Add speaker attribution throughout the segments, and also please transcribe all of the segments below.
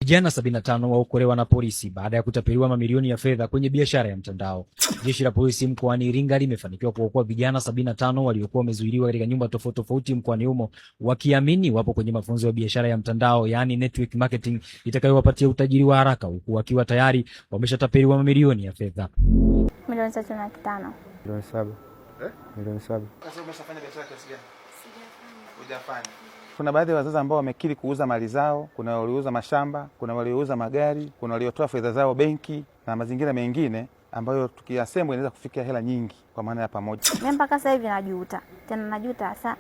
Speaker 1: Vijana 75 waokolewa na polisi baada ya kutapeliwa mamilioni ya fedha kwenye biashara ya mtandao. Jeshi la polisi mkoani Iringa limefanikiwa kuokoa vijana 75 waliokuwa wamezuiliwa katika nyumba tofauti tofauti mkoani humo, wakiamini wapo kwenye mafunzo ya biashara ya mtandao, yani network marketing, itakayowapatia utajiri wa haraka, huku wakiwa tayari wameshatapeliwa mamilioni ya fedha.
Speaker 2: Milioni 3.5.
Speaker 3: Milioni 7. Milioni 7.
Speaker 4: Sasa umeshafanya biashara kiasi gani? Hujafanya.
Speaker 3: Kuna baadhi ya wazazi ambao wamekiri kuuza mali zao, kuna waliouza mashamba, kuna waliouza magari, kuna waliotoa fedha zao benki na mazingira mengine ambayo tukiyasemwa inaweza kufikia hela nyingi kwa maana ya pamoja.
Speaker 2: Mimi mpaka sasa hivi najuta. Tena najuta hasa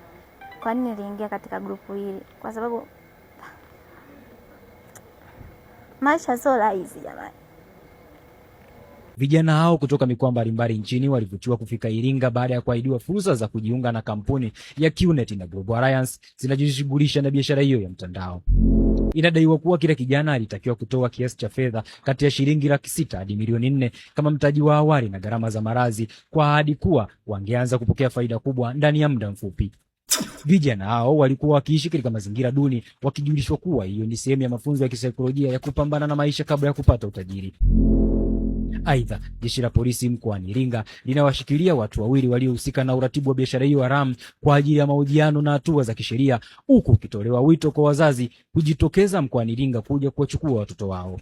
Speaker 2: kwa nini niliingia katika grupu hili, kwa sababu maisha sio rahisi jamani.
Speaker 1: Vijana hao kutoka mikoa mbalimbali nchini walivutiwa kufika Iringa baada ya kuahidiwa fursa za kujiunga na kampuni ya QNet na Global Alliance zinazojishughulisha na biashara hiyo ya mtandao. Inadaiwa kuwa kila kijana alitakiwa kutoa kiasi cha fedha kati ya shilingi 600,000 hadi milioni 4 kama mtaji wa awali na gharama za marazi, kwa ahadi kuwa wangeanza kupokea faida kubwa ndani ya muda mfupi. Vijana hao walikuwa wakiishi katika mazingira duni, wakijulishwa kuwa hiyo ni sehemu ya mafunzo ya kisaikolojia ya kupambana na maisha kabla ya kupata utajiri. Aidha, jeshi la polisi mkoani Iringa linawashikilia watu wawili waliohusika na uratibu wa biashara hiyo haramu kwa ajili ya mahojiano na hatua za kisheria, huku ukitolewa wito kwa wazazi kujitokeza mkoani Iringa kuja kuwachukua watoto wao.